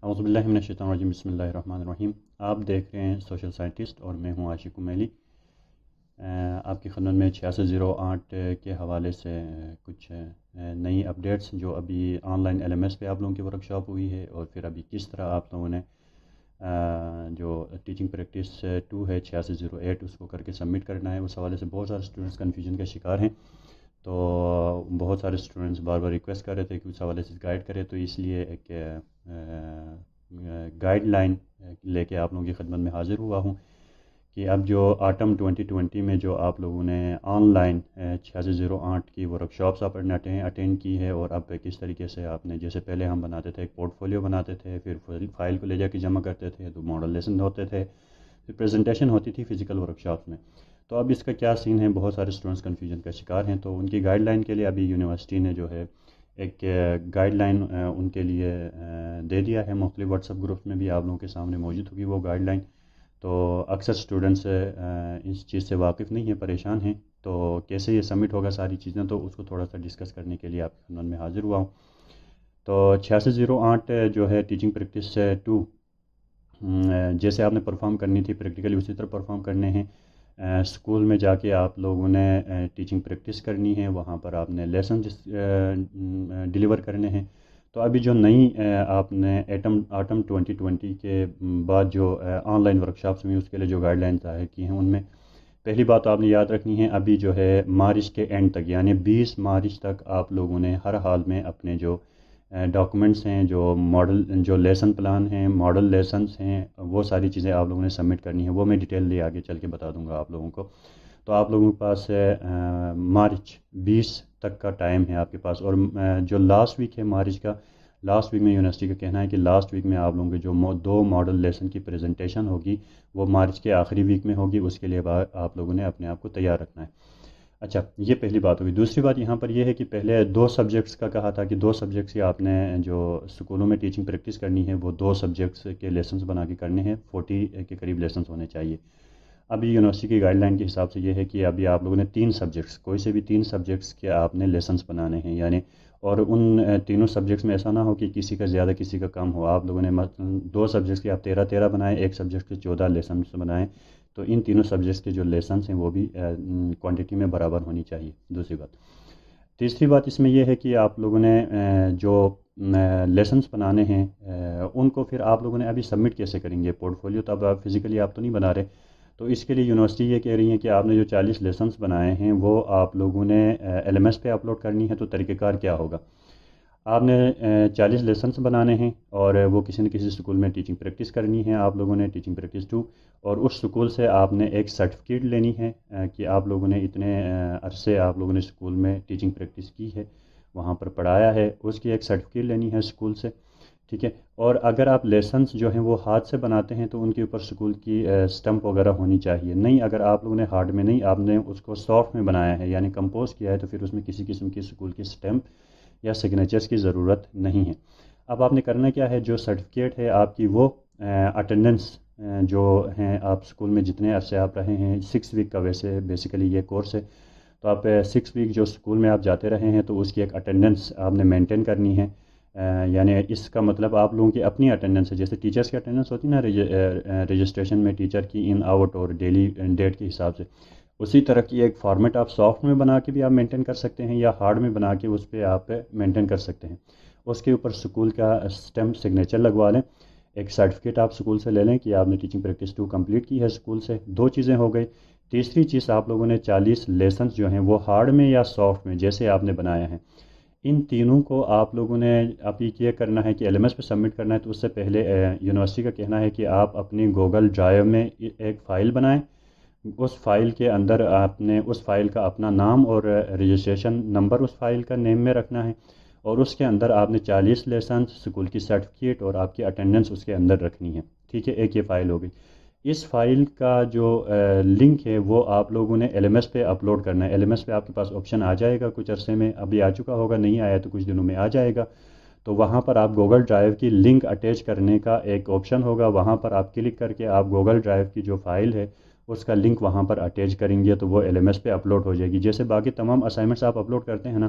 اعوذ باللہ من الشیطان الرجیم، بسم اللہ الرحمن الرحیم۔ آپ دیکھ رہے ہیں سوشل سائنٹسٹ اور میں ہوں عاشق امیلی۔ آپ کی خدمت میں 8608 کے حوالے سے کچھ نئی اپڈیٹس جو ابھی آن لائن LMS پہ آپ لوگوں کی ورکشاپ ہوئی ہے، اور پھر ابھی کس طرح آپ لوگوں نے جو ٹیچنگ پریکٹس 2 ہے 8608 اس کو کر کے سبمٹ کرنا ہے، اس حوالے سے بہت سارے اسٹوڈنٹس کنفیوژن کا شکار ہیں۔ تو بہت سارے اسٹوڈنٹس بار بار ریکویسٹ کر رہے تھے کہ اس حوالے سے گائیڈ کرے، تو اس لیے ایک گائیڈ لائن لے کے آپ لوگوں کی خدمت میں حاضر ہوا ہوں کہ اب جو آٹم 2020 میں جو آپ لوگوں نے آن لائن 8608 کی ورکشاپس آپ نے اٹینڈ کی ہے، اور اب کس طریقے سے آپ نے، جیسے پہلے ہم بناتے تھے ایک پورٹ فولیو بناتے تھے، پھر فائل کو لے جا کے جمع کرتے تھے، تو ماڈل لیسن ہوتے تھے، پھر پریزنٹیشن ہوتی تھی فزیکل ورکشاپس میں۔ تو اب اس کا کیا سین ہے، بہت سارے اسٹوڈنٹس کنفیوژن کا شکار ہیں، تو ان کی گائیڈ لائن کے لیے ابھی یونیورسٹی نے جو ہے ایک گائیڈ لائن ان کے لیے دے دیا ہے۔ مختلف واٹس ایپ گروپس میں بھی آپ لوگوں کے سامنے موجود ہوگی وہ گائیڈ لائن۔ تو اکثر اسٹوڈنٹس اس چیز سے واقف نہیں ہیں، پریشان ہیں، تو کیسے یہ سبمٹ ہوگا ساری چیزیں، تو اس کو تھوڑا سا ڈسکس کرنے کے لیے آپ کی خدمت میں حاضر ہوا ہوں۔ تو 8608 جو ہے ٹیچنگ پریکٹس 2، جیسے آپ نے پرفارم کرنی تھی پریکٹیکلی اسی طرح پرفارم کرنے ہیں۔ اسکول میں جا کے آپ لوگوں نے ٹیچنگ پریکٹس کرنی ہے، وہاں پر آپ نے لیسن ڈیلیور کرنے ہیں۔ تو ابھی جو نئی آپ نے آٹم 2020 کے بعد جو آن لائن ورکشاپس ہوئی، اس کے لیے جو گائیڈ لائن ظاہر کی ہیں، ان میں پہلی بات تو آپ نے یاد رکھنی ہے، ابھی جو ہے مارچ کے اینڈ تک، یعنی 20 مارچ تک آپ لوگوں نے ہر حال میں اپنے جو ڈاکومنٹس ہیں، جو ماڈل، جو لیسن پلان ہیں، ماڈل لیسنس ہیں، وہ ساری چیزیں آپ لوگوں نے سبمٹ کرنی ہیں۔ وہ میں ڈیٹیل آگے چل کے بتا دوں گا آپ لوگوں کو۔ تو آپ لوگوں کے پاس مارچ 20 تک کا ٹائم ہے آپ کے پاس، اور جو لاسٹ ویک ہے مارچ کا، لاسٹ ویک میں یونیورسٹی کا کہنا ہے کہ لاسٹ ویک میں آپ لوگوں کے جو 2 ماڈل لیسن کی پریزنٹیشن ہوگی وہ مارچ کے آخری ویک میں ہوگی، اس کے لیے آپ لوگوں نے اپنے آپ کو تیار رکھنا ہے۔ اچھا، یہ پہلی بات ہوگی۔ دوسری بات یہاں پر یہ ہے کہ پہلے 2 سبجیکٹس کا کہا تھا کہ 2 سبجیکٹس کی آپ نے جو اسکولوں میں ٹیچنگ پریکٹس کرنی ہے وہ 2 سبجیکٹس کے لیسنس بنا کے کرنے ہیں، 40 کے قریب لیسنس ہونے چاہیے۔ ابھی یونیورسٹی کی گائیڈ لائن کے حساب سے یہ ہے کہ ابھی آپ لوگوں نے 3 سبجیکٹس، کوئی سے بھی 3 سبجیکٹس کے آپ نے لیسنس بنانے ہیں، یعنی اور ان تینوں سبجیکٹس میں ایسا نہ ہو کہ کسی کا زیادہ کسی کا کم ہو۔ آپ لوگوں نے 2 سبجیکٹس کے آپ 13 بنائیں، ایک سبجیکٹ کے 14 لیسنس بنائیں، تو ان تینوں سبجیکٹس کے جو لیسنس ہیں وہ بھی کوانٹٹی میں برابر ہونی چاہیے۔ دوسری بات، تیسری بات اس میں یہ ہے کہ آپ لوگوں نے جو لیسنس بنانے ہیں ان کو پھر آپ لوگوں نے ابھی سبمٹ کیسے کریں گے؟ پورٹ فولیو تو اب فزیکلی آپ تو نہیں بنا رہے، تو اس کے لیے یونیورسٹی یہ کہہ رہی ہے کہ آپ نے جو 40 لیسنس بنائے ہیں وہ آپ لوگوں نے LMS پہ اپلوڈ کرنی ہے۔ تو طریقہ کار کیا ہوگا؟ آپ نے 40 لیسنس بنانے ہیں، اور وہ کسی نہ کسی اسکول میں ٹیچنگ پریکٹس کرنی ہے آپ لوگوں نے، ٹیچنگ پریکٹس 2، اور اس اسکول سے آپ نے ایک سرٹیفکیٹ لینی ہے کہ آپ لوگوں نے اتنے عرصے آپ لوگوں نے اسکول میں ٹیچنگ پریکٹس کی ہے، وہاں پر پڑھایا ہے، اس کی ایک سرٹیفکیٹ لینی ہے اسکول سے، ٹھیک ہے۔ اور اگر آپ لیسنس جو ہیں وہ ہاتھ سے بناتے ہیں تو ان کے اوپر اسکول کی اسٹمپ وغیرہ ہونی چاہیے۔ نہیں، اگر آپ لوگوں نے ہارڈ میں نہیں، آپ نے اس کو سافٹ میں بنایا ہے یعنی کمپوز کیا ہے، تو پھر اس میں کسی قسم کی اسکول کی اسٹمپ یا سگنیچرز کی ضرورت نہیں ہے۔ اب آپ نے کرنا کیا ہے، جو سرٹیفکیٹ ہے آپ کی وہ اٹینڈنس جو ہیں، آپ اسکول میں جتنے عرصے آپ رہے ہیں، 6 ویک کا ویسے بیسیکلی یہ کورس ہے، تو آپ 6 ویک جو اسکول میں آپ جاتے رہے ہیں تو اس کی ایک اٹینڈنس آپ نے مینٹین کرنی ہے۔ یعنی اس کا مطلب آپ لوگوں کی اپنی اٹینڈنس ہے، جیسے ٹیچرس کی اٹینڈنس ہوتی ہے نا رجسٹریشن میں ٹیچر کی ان آؤٹ اور ڈیلی ڈیٹ کے حساب سے، اسی طرح کی ایک فارمیٹ آپ سافٹ میں بنا کے بھی آپ مینٹین کر سکتے ہیں، یا ہارڈ میں بنا کے اس پہ آپ مینٹین کر سکتے ہیں۔ اس کے اوپر اسکول کا اسٹمپ سگنیچر لگوا لیں، ایک سرٹیفکیٹ آپ اسکول سے لے لیں کہ آپ نے ٹیچنگ پریکٹس 2 کمپلیٹ کی ہے اسکول سے۔ 2 چیزیں ہو گئی۔ تیسری چیز، آپ لوگوں نے 40 لیسنس جو ہیں وہ ہارڈ میں یا سافٹ میں جیسے آپ نے بنایا ہے، ان تینوں کو آپ لوگوں نے ابھی یہ کرنا ہے کہ LMS پہ سبمٹ کرنا ہے۔ تو اس سے پہلے یونیورسٹی کا کہنا ہے کہ آپ اپنی گوگل ڈرائیو میں ایک فائل بنائیں، اس فائل کے اندر آپ نے اس فائل کا اپنا نام اور رجسٹریشن نمبر اس فائل کا نیم میں رکھنا ہے، اور اس کے اندر آپ نے 40 لیسنس، اسکول کی سرٹیفکیٹ اور آپ کی اٹینڈنس اس کے اندر رکھنی ہے، ٹھیک ہے۔ ایک یہ فائل ہو گئی۔ اس فائل کا جو لنک ہے وہ آپ لوگوں نے LMS پہ اپلوڈ کرنا ہے۔ LMS پہ آپ کے پاس آپشن آ جائے گا کچھ عرصے میں، ابھی آ چکا ہوگا، نہیں آیا تو کچھ دنوں میں آ جائے گا۔ تو وہاں پر آپ گوگل ڈرائیو کی لنک اٹیچ کرنے کا ایک آپشن ہوگا، وہاں پر آپ کلک کر کے آپ گوگل ڈرائیو کی جو فائل ہے اس کا لنک وہاں پر اٹیچ کریں گے تو وہ LMS پہ اپلوڈ ہو جائے گی۔ جیسے باقی تمام اسائنمنٹس آپ اپلوڈ کرتے ہیں نا،